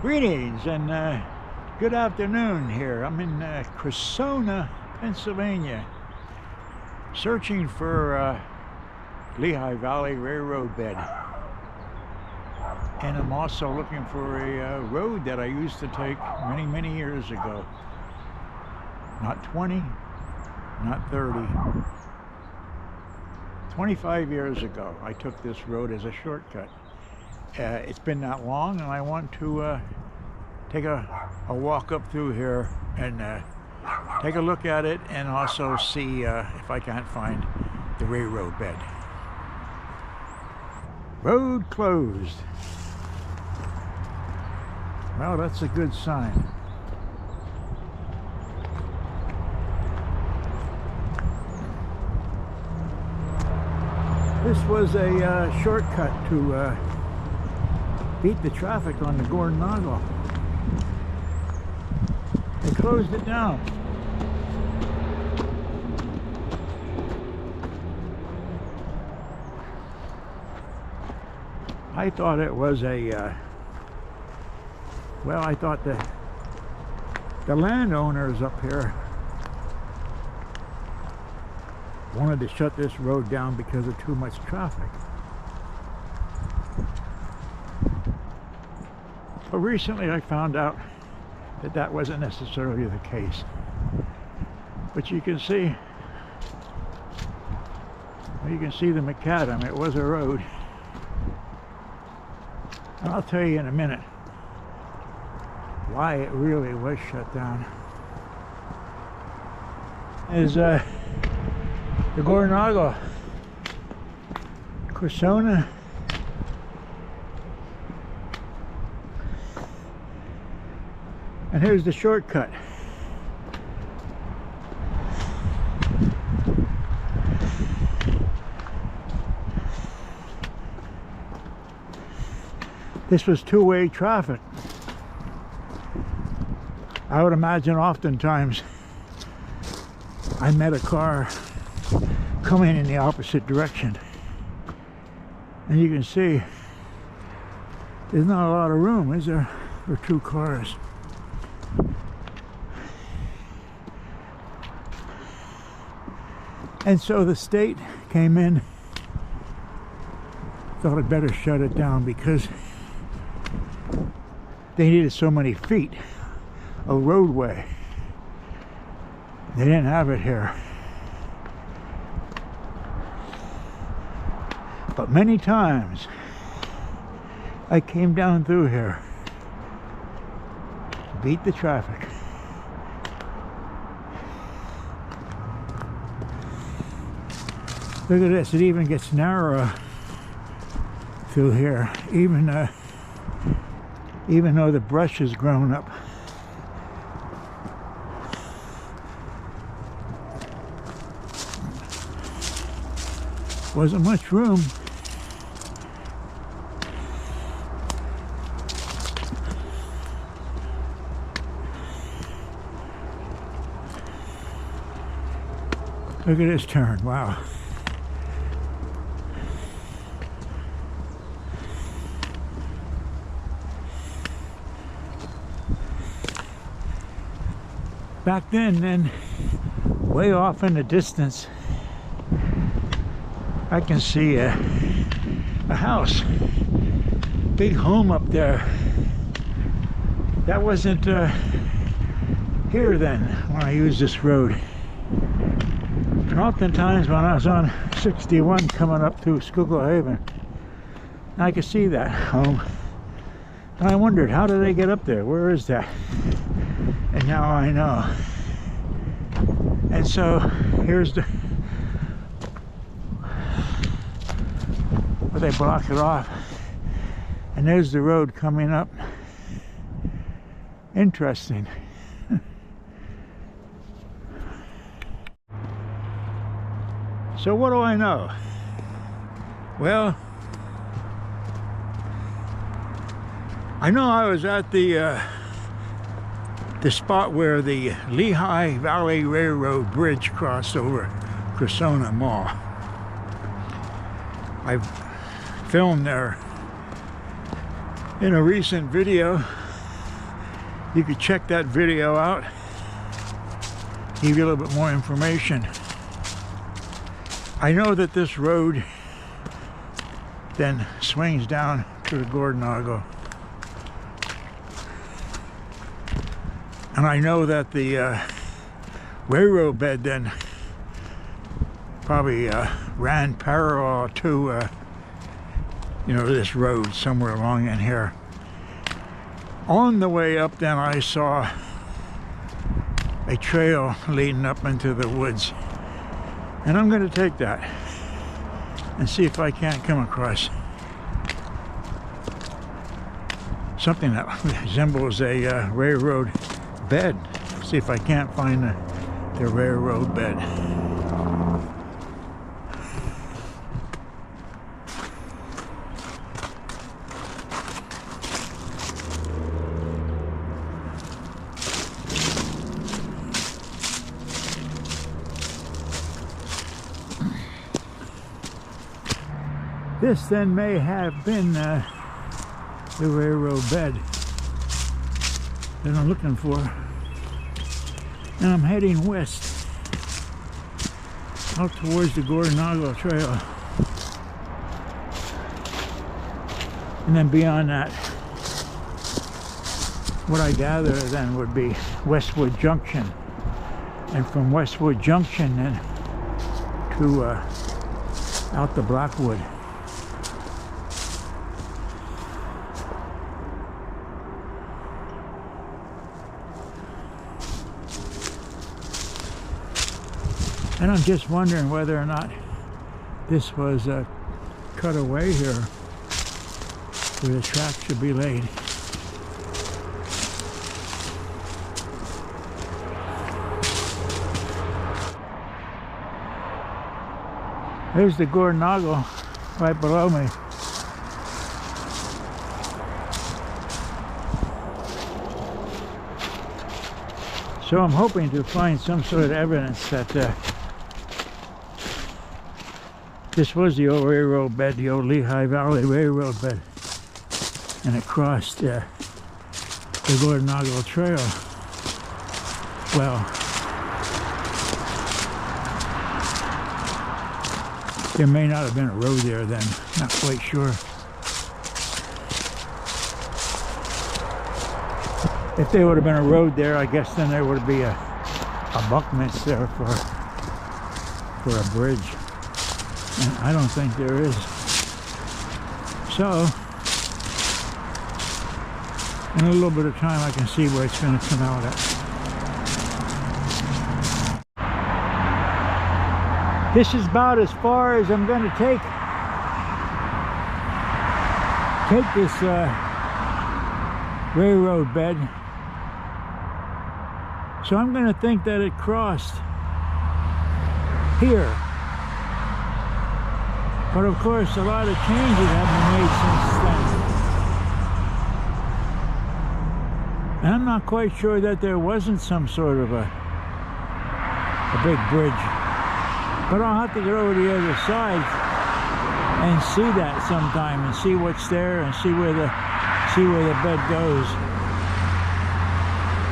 Greetings and good afternoon here. I'm in Cressona, Pennsylvania, searching for Lehigh Valley Raroad bed. And I'm also looking for a road that I used to take many years ago. Not 20, not 30. 25 years ago, I took this road as a shortcut. It's been that long, and I want to take a walk up through here and take a look at it, and also see if I can't find the railroad bed. Road closed. Well, that's a good sign. This was a shortcut to beat the traffic on the Cressona. They closed it down. I thought it was a well, I thought the landowners up here wanted to shut this road down because of too much traffic. But recently I found out that that wasn't necessarily the case. But you can see the macadam. It was a road. And I'll tell you in a minute why it really was shut down. Is the Cressona, Cressona, and here's the shortcut. This was two-way traffic. I would imagine oftentimes I met a car coming in the opposite direction, and you can see there's not a lot of room, is there, for two cars. And so the state came in, thought I'd better shut it down because they needed so many feet of roadway. They didn't have it here. But many times I came down through here to beat the traffic. Look at this, it even gets narrower through here, even though the brush has grown up. Wasn't much room. Look at this turn, wow. Back then, way off in the distance, I can see a house, big home up there. That wasn't here then when I used this road. And oftentimes when I was on 61 coming up through Schuylkill Haven, I could see that home. And I wondered, how do they get up there? Where is that? And now I know. And so here's the where they block it off, and there's the road coming up. Interesting. So what do I know? Well, I know I was at the spot where the Lehigh Valley Raroad bridge crossed over Cressona Mall. I've filmed there in a recent video You could check that video out, give you a little bit more information. I know that this road then swings down to the Gordonagel. And I know that the railroad bed then probably ran parallel to you know, this road somewhere along in here. On the way up then I saw a trail leading up into the woods, and I'm going to take that and see if I can't come across something that resembles a railroad bed. See if I can't find the railroad bed. This then may have been the railroad bed that I'm looking for, and I'm heading west out towards the Gordonagel Trail, and then beyond that, what I gather then would be Westwood Junction, and from Westwood Junction then to out to Blackwood. And I'm just wondering whether or not this was cut away here where the track should be laid. There's the Gordonagel right below me. So I'm hoping to find some sort of evidence that this was the old railroad bed, the old Lehigh Valley Raroad bed, and it crossed the Gordonagel Trail. Well, there may not have been a road there then, not quite sure. If there would have been a road there, I guess then there would be a bunkments there for a bridge. And I don't think there is. So, in a little bit of time I can see where it's going to come out at. This is about as far as I'm going to take this railroad bed. So I'm going to think that it crossed here. But of course, a lot of changes have been made since then. And I'm not quite sure that there wasn't some sort of a big bridge. But I'll have to go over the other side and see that sometime, and see what's there, and see where the bed goes.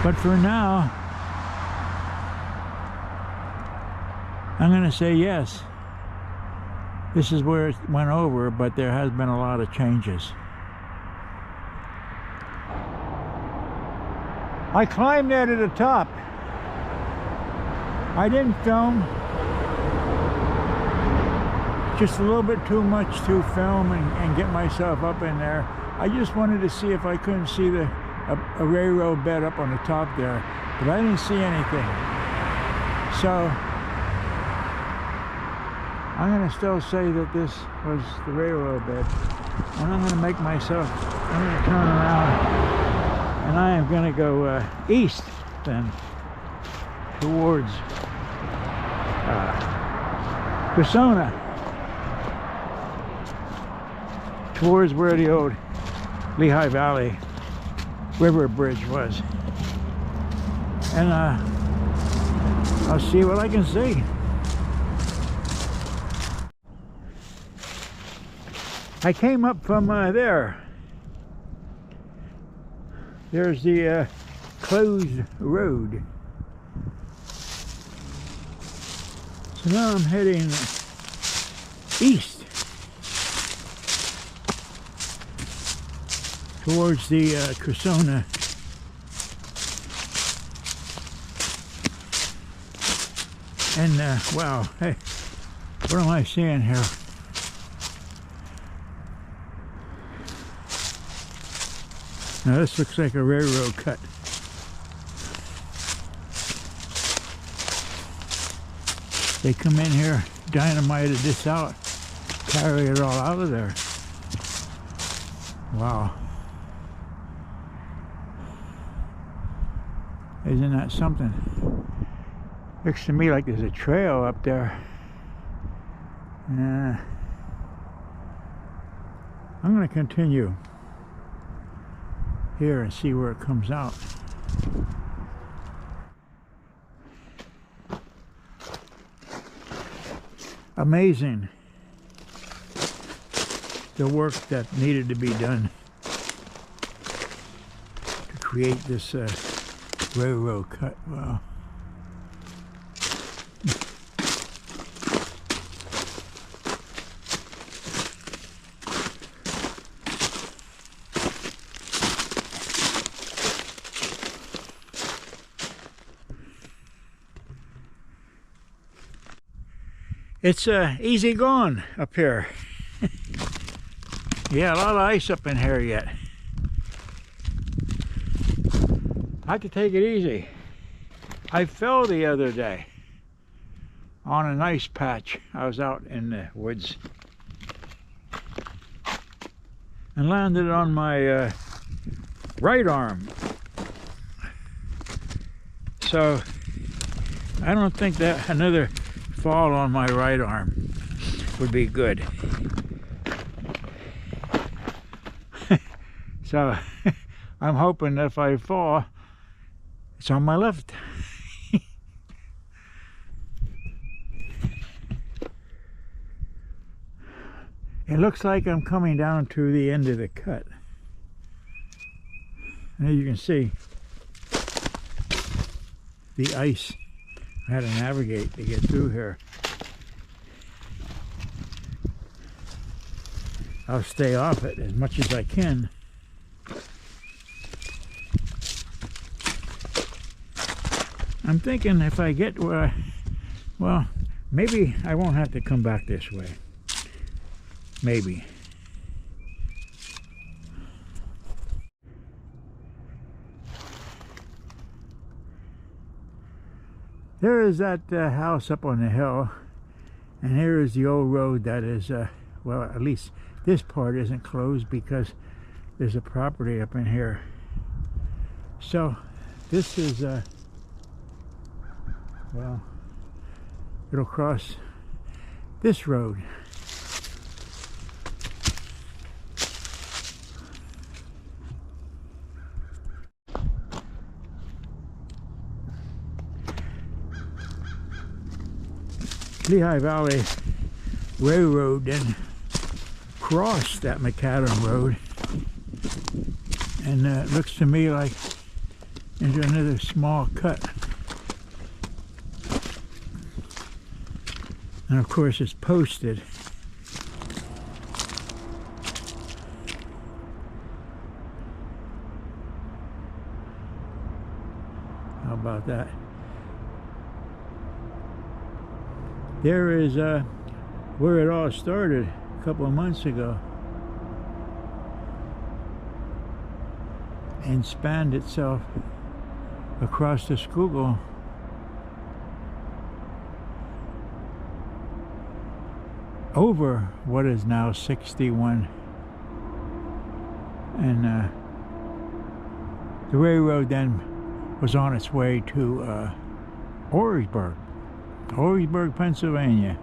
But for now, I'm going to say yes. This is where it went over, but there has been a lot of changes. I climbed there to the top. I didn't film. Just a little bit too much to film and get myself up in there. I just wanted to see if I couldn't see a railroad bed up on the top there, but I didn't see anything. So I'm going to still say that this was the railroad bed, and I'm going to make myself, I'm going to turn around, and I am going to go east then towards Cressona, towards where the old Lehigh Valley River Bridge was, and I'll see what I can see. I came up from there. There's the closed road. So now I'm heading east towards the Cressona. And wow, hey, what am I seeing here? Now this looks like a railroad cut. They come in here, dynamited this out, carry it all out of there. Wow. Isn't that something? Looks to me like there's a trail up there. I'm going to continue here and see where it comes out. Amazing the work that needed to be done to create this railroad cut. Wow. It's easy going up here. Yeah, a lot of ice up in here yet. I could take it easy. I fell the other day on an ice patch. I was out in the woods and landed on my right arm. So I don't think that another fall on my right arm would be good. So I'm hoping that if I fall, it's on my left. It looks like I'm coming down to the end of the cut. And as you can see, the ice, I had to navigate to get through here. I'll stay off it as much as I can. I'm thinking if I get where well, maybe I won't have to come back this way. Maybe. There is that house up on the hill, and here is the old road that is, well, at least this part isn't closed because there's a property up in here. So this is, well, it'll cross this road. Lehigh Valley Raroad then crossed that macadam road, and it looks to me like into another small cut. And of course it's posted. How about that? There is where it all started a couple of months ago and spanned itself across the Schuylkill over what is now 61, and the railroad then was on its way to Orangeburg, Pennsylvania.